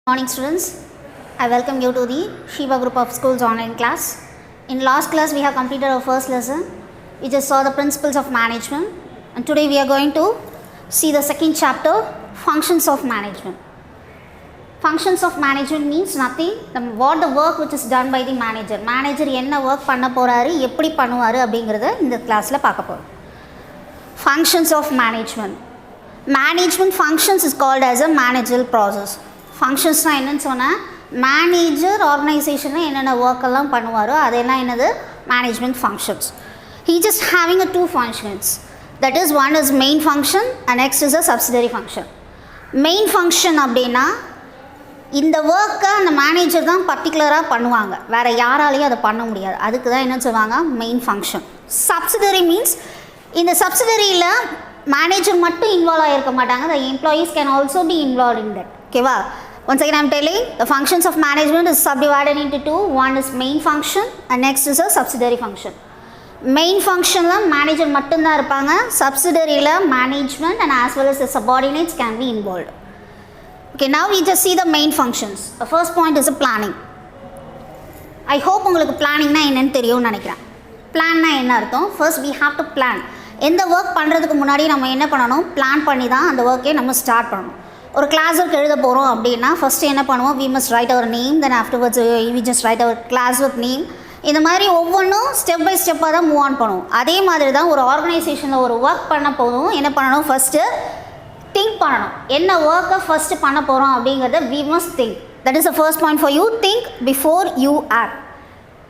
Morning students, I welcome you to the Shiva group of schools online class. In last class we have completed our first lesson. We just saw the principles of management, and today we are going to see the second chapter, functions of management. Functions of management means nothing, what the work which is done by the manager. Manager என்ன work பண்ண போறாரு, எப்படி பண்ணுவாரு அப்படிங்கறத இந்த கிளாஸ்ல பார்க்க போறோம். Functions of management. Management functions is called as a managerial process. ஃபங்க்ஷன்ஸ்னா என்னன்னு சொன்னால் மேனேஜர் ஆர்கனைசேஷனில் என்னென்ன ஒர்க் எல்லாம் பண்ணுவாரோ அதெல்லாம் என்னது management functions. He just having a two functions, that is one is main function and next is a subsidiary function. Main function அப்படின்னா இந்த ஒர்க்கை அந்த மேனேஜர் தான் பர்டிகுலராக பண்ணுவாங்க, வேறு யாராலையும் அதை பண்ண முடியாது, அதுக்கு தான் என்னன்னு சொல்லுவாங்க மெயின் ஃபங்க்ஷன். சப்சிடரி மீன்ஸ் இந்த சப்சிடரியில் மேனேஜர் மட்டும் இன்வால்வ் ஆகிருக்க மாட்டாங்க, the employees can also be involved in that. ஓகேவா? Once again I am telling the functions of management is subdivided into two. One is main function and next is a subsidiary function. Main function la manager mattum da irupanga, subsidiary la management and as well as the subordinates can be involved. Okay, now we just see the main functions. The first point is a planning. I hope ungalku planning na enna theriyum nenikiren. Plan na enna artham? First we have to plan. எந்த work பண்ணுறதுக்கு முன்னாடி நம்ம என்ன பண்ணணும், plan பண்ணி தான் அந்த ஒர்க்கே நம்ம ஸ்டார்ட் பண்ணணும். ஒரு கிளாஸ் ஒர்க் எழுத போகிறோம் அப்படின்னா ஃபஸ்ட்டு என்ன பண்ணுவோம், we must write our name, then afterwards we just write our class work name. இந்த மாதிரி ஒவ்வொன்றும் ஸ்டெப் பை ஸ்டெப்பாக தான் மூவ் ஆன் பண்ணுவோம். அதே மாதிரி தான் ஒரு ஆர்கனைசேஷனில் ஒரு ஒர்க் பண்ண போதும் என்ன பண்ணணும், ஃபஸ்ட்டு திங்க் பண்ணணும். என்ன ஒர்க்கை ஃபஸ்ட்டு பண்ண போகிறோம் அப்படிங்கிறத we must think. That is the first point for you, think before you act.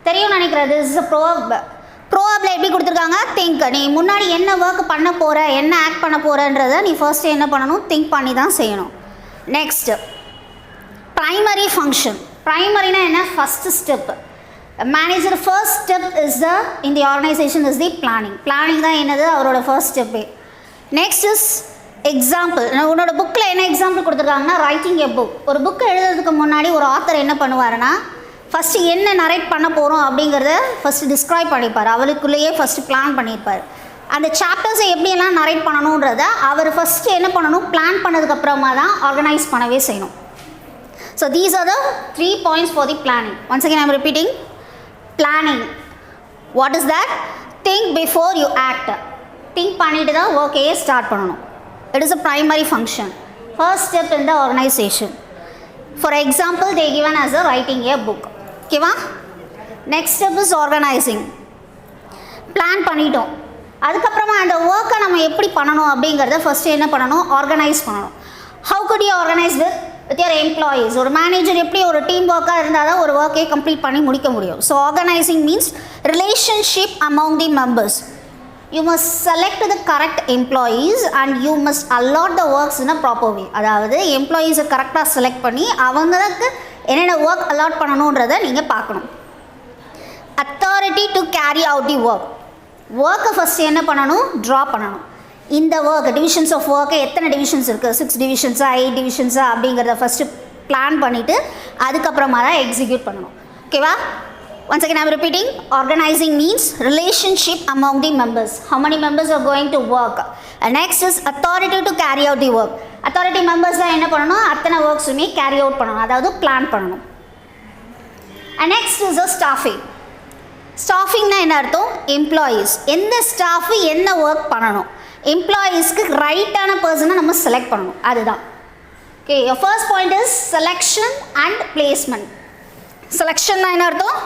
தெரியும் நினைக்கிறது இஸ் அ ப்ரோவர்பில் எப்படி கொடுத்துருக்காங்க, திங்க். நீ முன்னாடி என்ன ஒர்க் பண்ண போகிற, என்ன ஆக்ட் பண்ண போகிறன்றதை நீ ஃபர்ஸ்ட்டு என்ன பண்ணணும், திங்க் பண்ணி தான் செய்யணும். Next primary function. ப்ரைமரினா என்ன, first step. Manager first step is the in the organisation is the planning. Planning தான் என்னது அவரோட ஃபர்ஸ்ட் ஸ்டெப்பே. Next is example. உன்னோட புக்கில் என்ன எக்ஸாம்பிள் கொடுத்துருக்காங்கன்னா, ரைட்டிங் எ புக். ஒரு புக்கு எழுதுறதுக்கு முன்னாடி ஒரு ஆத்தர் என்ன பண்ணுவாருன்னா, ஃபஸ்ட்டு என்ன நரேட் பண்ண போகிறோம் அப்படிங்கிறத ஃபஸ்ட்டு டிஸ்கிரைப் பண்ணியிருப்பார், அவருக்குள்ளேயே ஃபஸ்ட்டு பிளான் பண்ணியிருப்பார். அந்த சாப்டர்ஸை எப்படியெல்லாம் நரேட் பண்ணணுன்றத அவர் ஃபஸ்ட்டு என்ன பண்ணணும், பிளான் பண்ணதுக்கப்புறமா தான் ஆர்கனைஸ் பண்ணவே செய்யணும். So these are the 3 points for the planning. Once again I am repeating. Planning, what is that, think before you act. Think பண்ணிட்டு தான் ஒர்க்கையே ஸ்டார்ட் பண்ணணும். It is a primary function, first step in the organisation. For example they given as a writing a book. ஓகேவா? Next step is organising. Plan பண்ணிட்டோம், அதுக்கப்புறமா அந்த ஒர்க்கை நம்ம எப்படி பண்ணணும் அப்படிங்கிறத ஃபஸ்ட்டு என்ன பண்ணணும், ஆர்கனைஸ் பண்ணணும். How good you organise with your employees. ஒரு மேனேஜர் எப்படி ஒரு டீம் ஒர்க்காக இருந்தால் தான் ஒரு ஒர்க்கை கம்ப்ளீட் பண்ணி முடிக்க முடியும். So organising means relationship among the members. You must select the correct employees and you must allot the works in a proper way. அதாவது எம்ப்ளாயீஸை கரெக்டாக செலக்ட் பண்ணி அவங்களுக்கு என்னென்ன ஒர்க் அலாட் பண்ணணுன்றதை நீங்கள் பார்க்கணும். Authority to carry out the work. ஒர்க்கை first என்ன பண்ணணும், ட்ரா பண்ணணும். இந்த ஒர்க் டிவிஷன்ஸ் ஆஃப் ஒர்க்கை எத்தனை டிவிஷன்ஸ் இருக்குது, 6 டிவிஷன்ஸா 8 டிவிஷன்ஸா அப்படிங்கிறத ஃபஸ்ட்டு பிளான் பண்ணிவிட்டு அதுக்கப்புறமா தான் எக்ஸிக்யூட் பண்ணணும். ஓகேவா? Once again I am repeating, organizing means relationship among the members. How many members are going to work? And next is authority to carry out the work. Authority members தான் என்ன பண்ணணும், அத்தனை ஒர்க்ஸுமே carry out பண்ணணும், அதாவது plan பண்ணணும். And next is a staffing. ஸ்டாஃபிங்னா என்ன அர்த்தம், employees. எந்த ஸ்டாஃபு என்ன ஒர்க் பண்ணணும், எம்ப்ளாயீஸ்க்கு ரைட்டான பர்சனை நம்ம செலக்ட் பண்ணணும், அதுதான். Okay, first point is selection and placement. செலெக்ஷன்னா என்ன அர்த்தம்,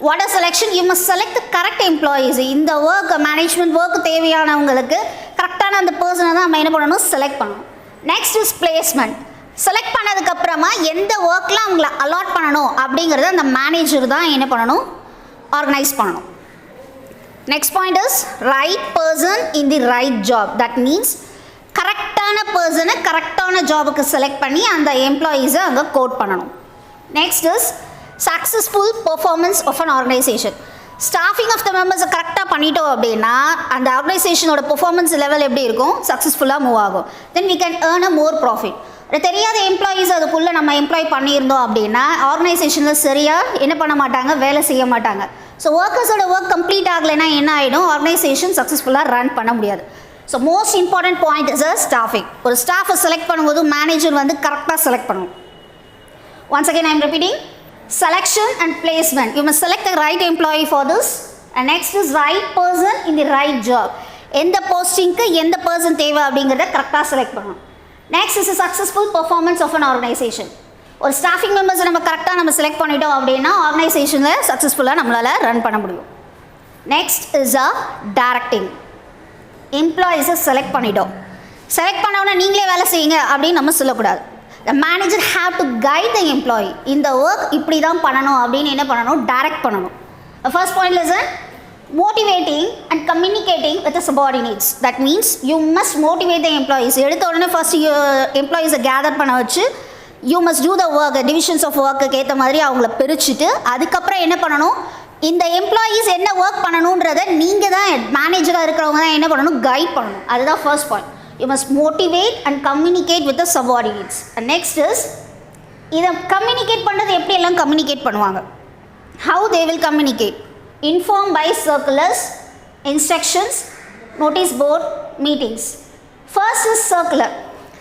what are selection, you must select the correct employees. இந்த ஒர்க் மேனேஜ்மெண்ட் ஒர்க் தேவையானவங்களுக்கு கரெக்டான அந்த பர்சனை தான் நம்ம என்ன பண்ணணும், செலக்ட் பண்ணணும். Next is placement. செலக்ட் பண்ணதுக்கப்புறமா எந்த ஒர்க்கில் அவங்கள அலாட் பண்ணணும் அப்படிங்கிறத அந்த மேனேஜர் தான் என்ன பண்ணணும், ஆர்கனைஸ் பண்ணணும். Next point is right person in the right job. That means கரெக்டான பர்சனை கரெக்டான ஜாபுக்கு செலக்ட் பண்ணி அந்த எம்ப்ளாயீஸை அங்கே கோட் பண்ணணும். Next is successful performance of an organisation. Staffing of the மெம்பர்ஸை கரெக்டாக பண்ணிட்டோம் அப்படின்னா அந்த ஆர்கனைசேஷனோட பெர்ஃபார்மன்ஸ் லெவல் எப்படி இருக்கும், சக்ஸஸ்ஃபுல்லாக மூவ் ஆகும். Then we can earn a more profit. தெரியாத எம்ப்ளாயீஸ் அதுக்குள்ளே நம்ம எம்ப்ளாய் பண்ணியிருந்தோம் அப்படின்னா ஆர்கனைசேஷனில் சரியாக என்ன பண்ண மாட்டாங்க, வேலை செய்ய மாட்டாங்க. ஸோ ஒர்க்கர்ஸோட ஒர்க் கம்ப்ளீட் ஆகலைன்னா என்ன ஆகிடும், ஆர்கனைசேஷன் சக்ஸஸ்ஃபுல்லாக ரன் பண்ண முடியாது. So most important point is a staffing. ஒரு ஸ்டாஃபை செலக்ட் பண்ணும்போது மேனேஜர் வந்து கரெக்டாக செலக்ட் பண்ணணும். Once again I am repeating, selection and placement. You must select the right employee for this, and next is right person in the right job. எந்த போஸ்டிங்க்கு எந்த person தேவை அப்படிங்கிறத கரெக்டாக செலக்ட் பண்ணணும். Next is successful performance of an organisation. ஒரு staffing மெம்பர்ஸை நம்ம கரெக்டாக நம்ம செலக்ட் பண்ணிட்டோம் அப்படின்னா ஆர்கனைசேஷனில் சக்ஸஸ்ஃபுல்லாக நம்மளால் ரன் பண்ண முடியும். Next is directing. எம்ப்ளாயீஸை செலக்ட் பண்ணிட்டோம், செலக்ட் பண்ணோன்னா நீங்களே வேலை செய்யுங்க அப்படின்னு நம்ம சொல்லக்கூடாது. The manager have to guide the employee. இந்த ஒர்க் இப்படி தான் பண்ணணும் அப்படின்னு என்ன பண்ணணும், டைரக்ட் பண்ணணும். The first point lesson, motivating and communicating with the subordinates. That means you must motivate the employees. எடுத்த உடனே ஃபர்ஸ்ட் எம்ப்ளாயீஸை கேதர் பண்ண வச்சு you must do the work, divisions of work ஏற்ற மாதிரி அவங்கள பிரிச்சுட்டு அதுக்கப்புறம் என்ன பண்ணணும், இந்த எம்ப்ளாயீஸ் என்ன ஒர்க் பண்ணணுன்றதை நீங்கள் தான் மேனேஜராக இருக்கிறவங்க தான் என்ன பண்ணணும், கைட் பண்ணணும். அதுதான் first point. You must motivate and communicate with the subordinates. And next is, இதை கம்யூனிகேட் பண்ணுறது எப்படி எல்லாம் கம்யூனிகேட் பண்ணுவாங்க. How they will communicate? Inform by circulars, instructions, notice board, meetings. First is circular.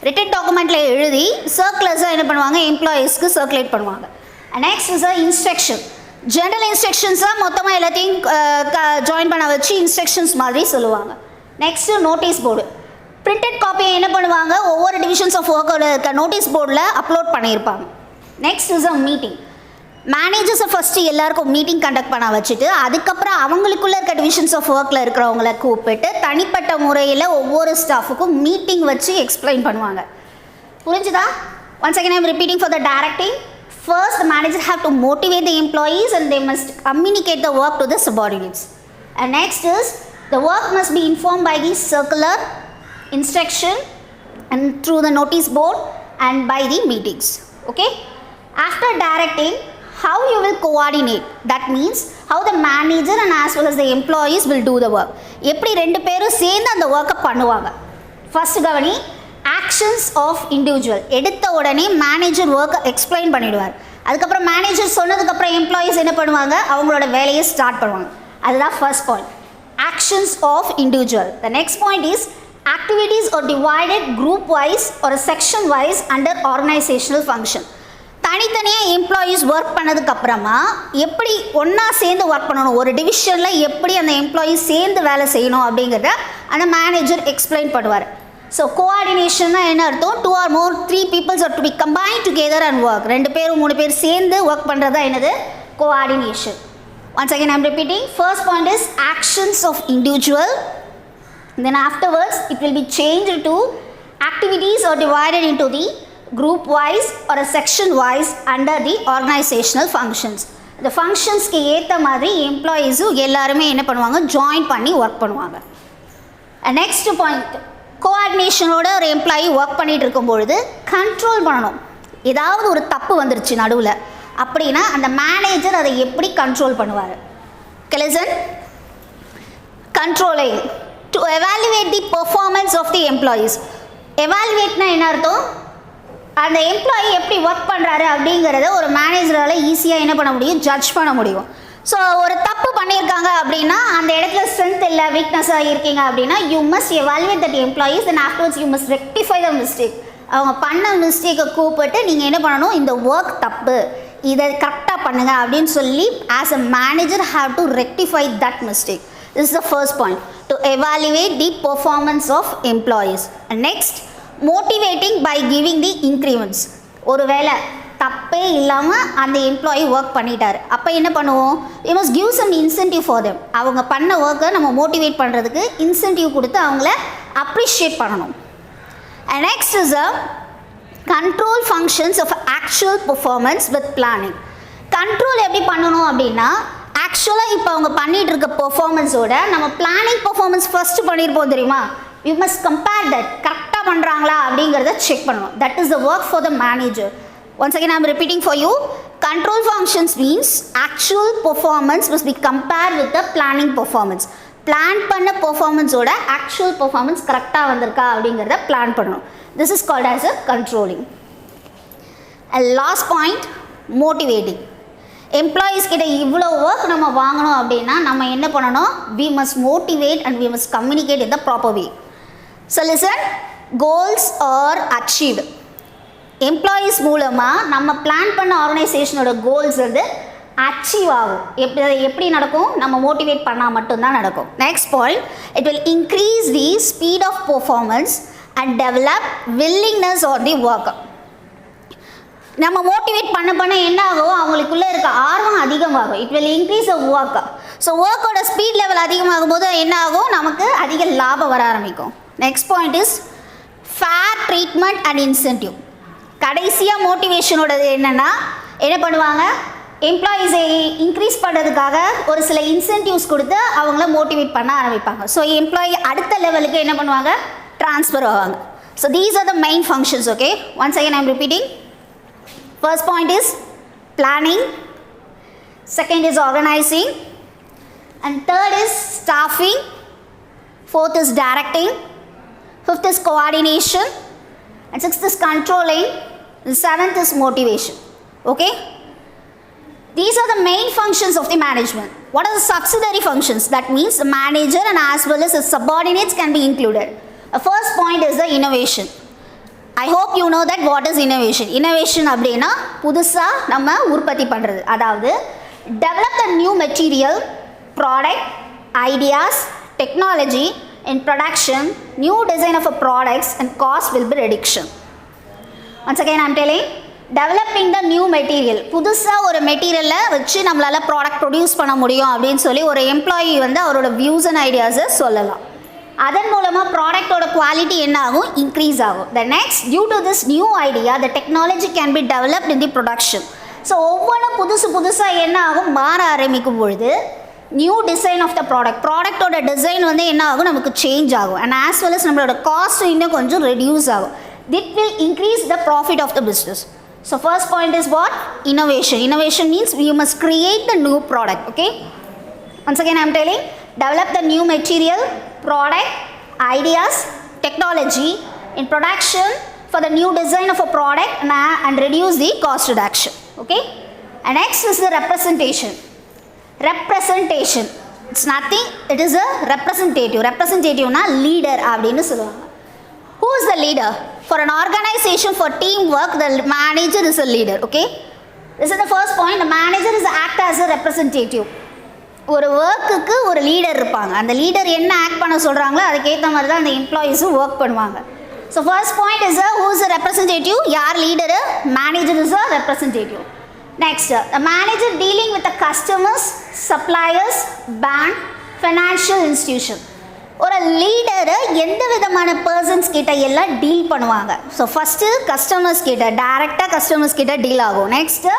Written documentல எழுதி circulars என்ன பண்ணுவாங்க, எம்ப்ளாயீஸ்க்கு circulate பண்ணுவாங்க. And next is instruction. General instructions மொத்தமாக எல்லாத்தையும் ஜாயின் பண்ண வச்சு இன்ஸ்ட்ரக்ஷன்ஸ் மாதிரி சொல்லுவாங்க. Next notice board. பிரிண்டட் காப்பியை என்ன பண்ணுவாங்க, ஒவ்வொரு டிவிஷன்ஸ் ஆஃப் ஒர்க்கோட இருக்க நோட்டீஸ் போர்டில் அப்லோட் பண்ணியிருப்பாங்க. Next is meeting. மேனேஜர்ஸை ஃபஸ்ட்டு எல்லாருக்கும் மீட்டிங் கண்டக்ட் பண்ண வச்சுட்டு அதுக்கப்புறம் அவங்களுக்குள்ளே இருக்க டிவிஷன்ஸ் ஆஃப் ஒர்க்கில் இருக்கிறவங்கள கூப்பிட்டு தனிப்பட்ட முறையில் ஒவ்வொரு ஸ்டாஃபுக்கும் மீட்டிங் வச்சு எக்ஸ்பிளைன் பண்ணுவாங்க. புரிஞ்சுதா? Once again I am repeating for the directing. First, the manager have to motivate the employees and they must communicate the work to the subordinates. And next is, the work must be informed by the circular, instruction, and through the notice board and by the meetings. Okay? After directing, how you will coordinate. That means, how the manager and as well as the employees will do the work. எப்படி ரெண்டு பேரும் சேர்ந்து அந்த ஒர்க்கை பண்ணுவாங்க. First கவனி, actions of individual. எடுத்த உடனே மேனேஜர் ஒர்க்கை எக்ஸ்பிளைன் பண்ணிவிடுவார். அதுக்கப்புறம் மேனேஜர் சொன்னதுக்கப்புறம் எம்ப்ளாயீஸ் என்ன பண்ணுவாங்க, அவங்களோட வேலையை ஸ்டார்ட் பண்ணுவாங்க. அதுதான் first point, actions of individual. The next point is activities are divided group wise or section wise under organizational function. தனித்தனியாக எம்ப்ளாயீஸ் ஒர்க் பண்ணதுக்கப்புறமா எப்படி ஒன்றா சேர்ந்து ஒர்க் பண்ணணும், ஒரு டிவிஷனில் எப்படி அந்த எம்ப்ளாயீஸ் சேர்ந்து வேலை செய்யணும் அப்படிங்கிறத அந்த மேனேஜர் எக்ஸ்பிளைன் பண்ணுவார். ஸோ கோஆர்டினேஷன்னா என்ன அர்த்தம், 2 or more 3 peoples are to be combined together and work. 2 பேர் 3 பேர் சேர்ந்து ஒர்க் பண்ணுறது தான் என்னது, coordination. Once again I am repeating, first point is actions of individual, then afterwards it will be changed to activities are divided into the group wise or a section wise under the organizational functions. The functionsக்கு ஏற்ற மாதிரி எம்ப்ளாயீஸும் எல்லாருமே என்ன பண்ணுவாங்க, join பண்ணி work பண்ணுவாங்க. Next point, கோஆர்டினேஷனோட ஒரு employee work பண்ணிகிட்டு இருக்கும்பொழுது கண்ட்ரோல் பண்ணணும். ஏதாவது ஒரு தப்பு வந்துருச்சு நடுவில் அப்படின்னா அந்த மேனேஜர் அதை எப்படி கண்ட்ரோல் பண்ணுவார். Listen, controlling to evaluate the performance of the employees. எவாலுவேட்னா என்ன அர்த்தம், அந்த எம்ப்ளாயி எப்படி ஒர்க் பண்ணுறாரு அப்படிங்கிறத ஒரு மேனேஜரால் ஈஸியாக என்ன பண்ண முடியும், ஜட்ஜ் பண்ண முடியும். ஸோ ஒரு தப்பு பண்ணியிருக்காங்க அப்படின்னா அந்த இடத்துல ஸ்ட்ரென்த் இல்லை வீக்னஸாக இருக்கீங்க அப்படின்னா you must evaluate that employees and afterwards you must rectify the mistake. அவங்க பண்ண மிஸ்டேக்கை கூப்பிட்டு நீங்கள் என்ன பண்ணணும், இந்த ஒர்க் தப்பு, இதை கரெக்டாக பண்ணுங்க அப்படின்னு சொல்லி as a manager have to rectify that mistake. This is the first point, to evaluate the performance of employees. And next, motivating by giving the increments. ஒரு வேளை தப்பே இல்லாமல் அந்த எம்ப்ளாயி ஒர்க் பண்ணிட்டார், அப்போ என்ன பண்ணுவோம், we must give some incentive for them. அவங்க பண்ண ஒர்க்கை நம்ம மோட்டிவேட் பண்ணுறதுக்கு இன்சென்டிவ் கொடுத்து அவங்கள அப்ரிஷியேட் பண்ணணும். And next is a control functions of actual performance with planning. Control எப்படி பண்ணணும் அப்படின்னா, ஆக்சுவலாக இப்போ அவங்க பண்ணிகிட்டு இருக்க பெர்ஃபார்மன்ஸோட நம்ம பிளானிங் பெர்ஃபார்மன்ஸ் ஃபஸ்ட்டு பண்ணியிருப்போம் தெரியுமா, வி மஸ்ட் கம்பேர் தட், கரெக்டாக பண்ணுறாங்களா அப்படிங்கிறத செக் பண்ணணும். That is the work for the manager. Once again I am repeating for you, control functions means actual performance must be compared with the planning performance. Plan பண்ண performance ஓட actual performance கரெக்டாக வந்திருக்கா அப்படிங்கிறத plan பண்ணணும். This is called as a controlling. And last point, motivating. Employees கிட்ட இவ்வளோ work நம்ம வாங்கணும் அப்படின்னா நம்ம என்ன பண்ணணும், we must motivate and we must communicate in the proper way. So listen, goals are achieved. Employees மூலமாக நம்ம பிளான் பண்ண ஆர்கனைசேஷனோட கோல்ஸ் வந்து அச்சீவ் ஆகும். எப்படி நடக்கும்? நம்ம மோட்டிவேட் பண்ணால் மட்டும்தான் நடக்கும். Next point, it will increase the speed of performance and develop willingness are the work. நம்ம மோட்டிவேட் பண்ண என்ன ஆகும்? அவங்களுக்குள்ளே இருக்க ஆர்வம் அதிகமாகும். It will increase a work. So ஒர்க்கோட ஸ்பீட் லெவல் அதிகமாகும் போது என்ன ஆகும்? நமக்கு அதிக லாபம் வர ஆரம்பிக்கும். Next point is fair treatment and incentive. கடைசியாக மோட்டிவேஷனோடது என்னென்னா என்ன பண்ணுவாங்க? எம்ப்ளாயீஸை இன்க்ரீஸ் பண்ணுறதுக்காக ஒரு சில இன்சென்டிவ்ஸ் கொடுத்து அவங்கள மோட்டிவேட் பண்ண ஆரம்பிப்பாங்க. ஸோ எம்ப்ளாயி அடுத்த லெவலுக்கு என்ன பண்ணுவாங்க? ட்ரான்ஸ்ஃபர் ஆவாங்க. So these are the main functions. Okay, once again I am repeating. First point is planning, second is organising, and third is staffing, fourth is directing, fifth is coordination, and sixth is controlling, and seventh is motivation. Okay, these are the main functions of the management. What are the subsidiary functions? That means the manager and as well as the subordinates can be included. The first point is the innovation. I hope you know that what is innovation. Innovation அப்படினா புதுசா நம்ம உற்பத்தி பண்றது. அதாவது develop the new material, product, ideas, technology in production, new design of a products and cost will be reduction. Once again I am telling, developing the new material. புதுசா ஒரு மெட்டீரியலை வச்சு நம்மளால ப்ராடக்ட் ப்ரொடியூஸ் பண்ண முடியும் அப்படின்னு சொல்லி ஒரு எம்ப்ளாயி வந்து அவரோட வியூஸ் அண்ட் ஐடியாஸை சொல்லலாம். அதன் மூலமாக ப்ராடக்டோட குவாலிட்டி என்ன ஆகும்? இன்க்ரீஸ் ஆகும். The next, due to this new idea, the technology can be developed in the production. So ஒவ்வொன்றும் புதுசாக என்ன ஆகும்? மாற ஆரம்பிக்கும் பொழுது நியூ டிசைன் ஆஃப் த ப்ராடக்டோட டிசைன் வந்து என்ன ஆகும்? நமக்கு சேஞ்ச் ஆகும். அண்ட் ஆஸ் வெல் அஸ் நம்மளோட காஸ்ட் இன்னும் கொஞ்சம் ரெடியூஸ் ஆகும். That will increase the profit of the business. So first point is what? Innovation. Innovation means you must create the new product. Okay, once again I am telling, develop the new material, product, ideas, technology in production for the new design of a product and reduce the cost reduction. Okay, and next is the representation. Representation, it's nothing, it is a representative. Representative na leader அப்படினு சொல்லுவாங்க. Who is the leader? For an organization, for teamwork, the manager is a leader. Okay, this is the first point. The manager is act as a representative. ஒரு ஒர்க்குக்கு ஒரு leader இருப்பாங்க. அந்த leader என்ன act பண்ண சொல்கிறாங்களோ அதுக்கேற்ற மாதிரி தான் அந்த எம்ப்ளாயீஸும் ஒர்க் பண்ணுவாங்க. So first point is who is a representative. யார் leader? Manager is a representative. Next, the manager dealing with the customers, suppliers, bank, financial institution. ஒரு லீடரு எந்த விதமான பர்சன்ஸ் கிட்ட எல்லாம் டீல் பண்ணுவாங்க? ஸோ ஃபஸ்ட்டு கஸ்டமர்ஸ் கிட்ட, டைரெக்டாக கஸ்டமர்ஸ் கிட்ட டீல் ஆகும். நெக்ஸ்ட்டு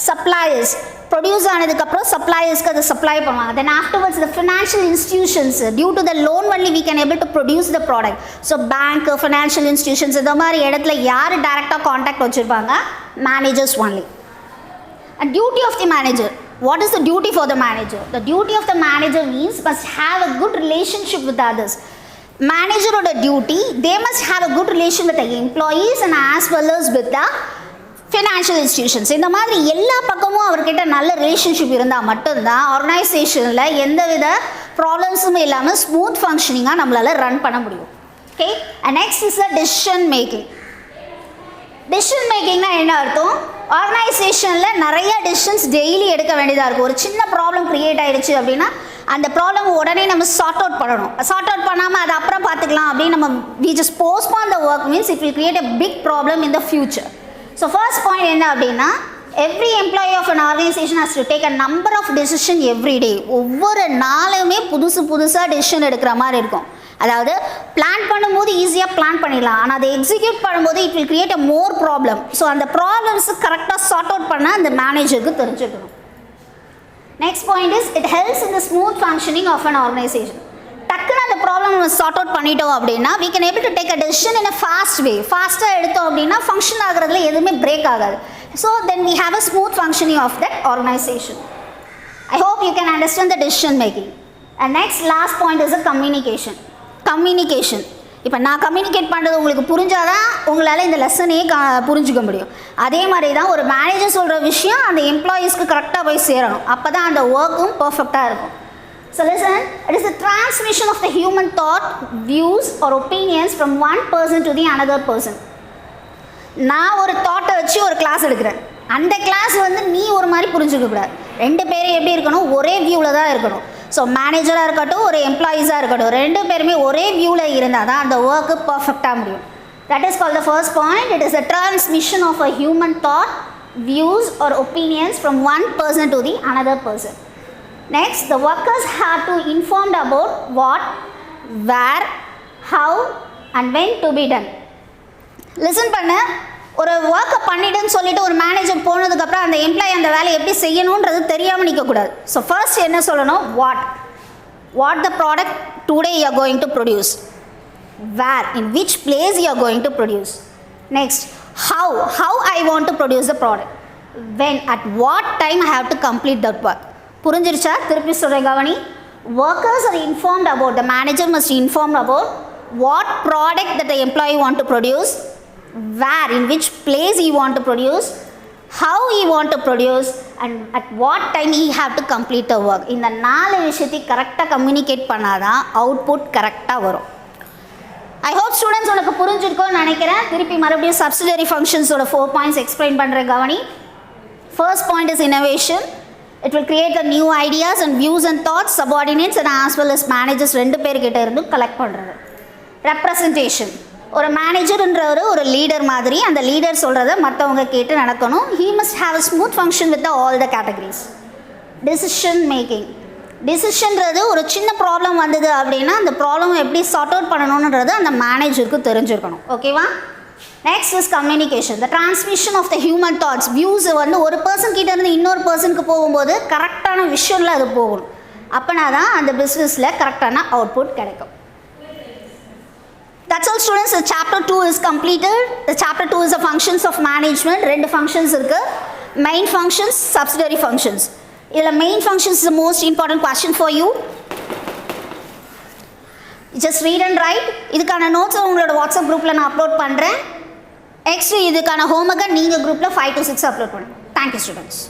சப்ளையர்ஸ், ப்ரொடியூஸ் ஆனதுக்கப்புறம் சப்ளையர்ஸ்க்கு அதை சப்ளை பண்ணுவாங்க. Then afterwards the financial institutions, due to the loan only we can able to produce the product. So bank, financial institutions இந்த மாதிரி இடத்துல யார் டேரெக்டாக காண்டாக்ட் வச்சுருப்பாங்க? Managers only. And duty of the manager. What is the duty for the manager? The duty of the manager means must have a good relationship with others. Manager oda duty, they must have a good relation with the employees and as well as with the financial institutions. இந்த மாதிரி எல்லா பக்கமும் அவர்கிட்ட நல்ல relationship இருந்தால் மட்டும்தான் ஆர்கனைசேஷனில் எந்தவித ப்ராப்ளம்ஸும் இல்லாமல் ஸ்மூத் ஃபங்க்ஷனிங்காக நம்மளால் ரன் பண்ண முடியும். Okay, and next is the decision making. Decision மேக்கிங்னா என்ன அர்த்தம்? ஆர்கனைசேஷனில் நிறைய டெசிஷன்ஸ் டெய்லி எடுக்க வேண்டியதாக இருக்கும். ஒரு சின்ன ப்ராப்ளம் க்ரியேட் ஆகிடுச்சு அப்படின்னா அந்த ப்ராப்ளம் உடனே நம்ம சார்ட் அவுட் பண்ணணும். சார்ட் அவுட் பண்ணாமல் அதை அப்புறம் பார்த்துக்கலாம் அப்படின்னு நம்ம we just postpone the work means it will create a big problem in the future. So first point என்ன அப்படின்னா, every employee of an organisation has to take a number of decision every day. ஒவ்வொரு நாளுமே புதுசாக decision எடுக்கிற மாதிரி இருக்கும். அதாவது plan பண்ணும்போது ஈஸியாக பிளான் பண்ணிடலாம், ஆனால் அதை எக்ஸிக்யூட் பண்ணும்போது it will create a more problem. So அந்த ப்ராப்ளம்ஸு கரெக்டாக சார்ட் அவுட் பண்ண அந்த மேனேஜருக்கு தெரிஞ்சுக்கணும். Next point is it helps in the smooth functioning of an organisation. டக்குன்னு அந்த ப்ராப்ளம் நம்ம சார்ட் அவுட் பண்ணிட்டோம் அப்படின்னா we can able to take a decision in a fast way. ஃபாஸ்ட்டாக எடுத்தோம் அப்படின்னா ஃபங்க்ஷன் ஆகிறதுல எதுவுமே பிரேக் ஆகாது. So then we have a smooth functioning of that organization. I hope you can understand the decision making. And next last point is the communication. Communication. இப்போ நான் communicate பண்ணுறது உங்களுக்கு புரிஞ்சாதான் உங்களால் இந்த லெசனையே புரிஞ்சுக்க முடியும். அதே மாதிரி தான் ஒரு மேனேஜர் சொல்கிற விஷயம் அந்த எம்ப்ளாயீஸ்க்கு கரெக்டாக போய் சேரணும். அப்போ தான் அந்த ஒர்க்கும் பர்ஃபெக்டாக இருக்கும். So listen, it is the transmission of the human thought, views or opinions from one person to the another person. நான் ஒரு தாட்டை வச்சு ஒரு கிளாஸ் எடுக்கிறேன், அந்த கிளாஸ் வந்து நீ ஒரு மாதிரி புரிஞ்சுக்க கூடாது. ரெண்டு பேரும் எப்படி இருக்கணும், ஒரே வியூவில் தான் இருக்கணும். ஸோ மேனேஜராக இருக்கட்டும், ஒரு எம்ப்ளாயீஸாக இருக்கட்டும், ரெண்டு பேருமே ஒரே வியூவில் இருந்தால் தான் அந்த ஒர்க்கு பர்ஃபெக்டாக முடியும். That is called the first point. It is a transmission of a human thought, views or opinions from one person to the another person. Next, the workers have to informed about what, where, how and when to be done. Listen பண்ண, ஒரு ஒர்க்கை பண்ணிட்டுன்னு சொல்லிட்டு ஒரு manager போனதுக்கப்புறம் அந்த employee அந்த வேலையை எப்படி செய்யணுன்றது தெரியாமல் நிற்கக்கூடாது. ஸோ ஃபர்ஸ்ட் என்ன சொல்லணும், what the product today you are going to produce, where, in which place you are going to produce. Next, how I want to produce the product, when, at what time I have to complete that work. புரிஞ்சிருச்சா? திருப்பி சொல்கிறேன் கவனி. Workers are informed about, the manager must inform about what product that the employee want to produce, where, in which place he want to produce, how he want to produce and at what time he have to complete the work. இந்த 4 விஷயத்தை கரெக்டாக communicate பண்ணாதான் output கரெக்டாக வரும். I hope students உனக்கு புரிஞ்சிருக்கோன்னு நினைக்கிறேன். திருப்பி மறுபடியும் சப்சிடரி ஃபங்க்ஷன்ஸோட 4 பாயிண்ட்ஸ் எக்ஸ்பிளைன் பண்ணுறேன் கவனி. First point is innovation. It will create the new ideas and views and thoughts subordinates and as well as managers ரெண்டு பேர்கிட்ட இருந்து கலெக்ட் பண்ணுறது. ரெப்ரசன்டேஷன். ஒரு மேனேஜர்ன்றவர் ஒரு லீடர் மாதிரி, அந்த லீடர் சொல்கிறத மற்றவங்க கேட்டு நடக்கணும். He must have a smooth function with all the categories. Decision making. டிசிஷன்றது ஒரு சின்ன ப்ராப்ளம் வந்தது அப்படின்னா அந்த ப்ராப்ளம் எப்படி சார்ட் அவுட் பண்ணணுன்றது அந்த மேனேஜருக்கு தெரிஞ்சிருக்கணும். ஓகேவா? Next is communication. The transmission of the human thoughts, views வந்து ஒரு பர்சன் கிட்ட இருந்து இன்னொரு பர்சனுக்கு போகும்போது கரெக்டான விஷயம்ல அது போகணும். அப்போனா தான் அந்த பிஸ்னஸில் கரெக்டான அவுட்புட் கிடைக்கும். That's all students. The chapter 2 is completed. The chapter 2 is the functions of management. ரெண்டு functions இருக்கு. Main functions, subsidiary functions. இதில் main functions is the most important question for you. Just read and write. இதுக்கான notes உங்களோட WhatsApp குரூப்பில் நான் upload பண்ணுறேன். Next இதுக்கான ஹோம்ஒர்க்கை நீங்கள் குரூப்பில் 5 to 6 அப்லோட் பண்ணுங்கள். Thank you students.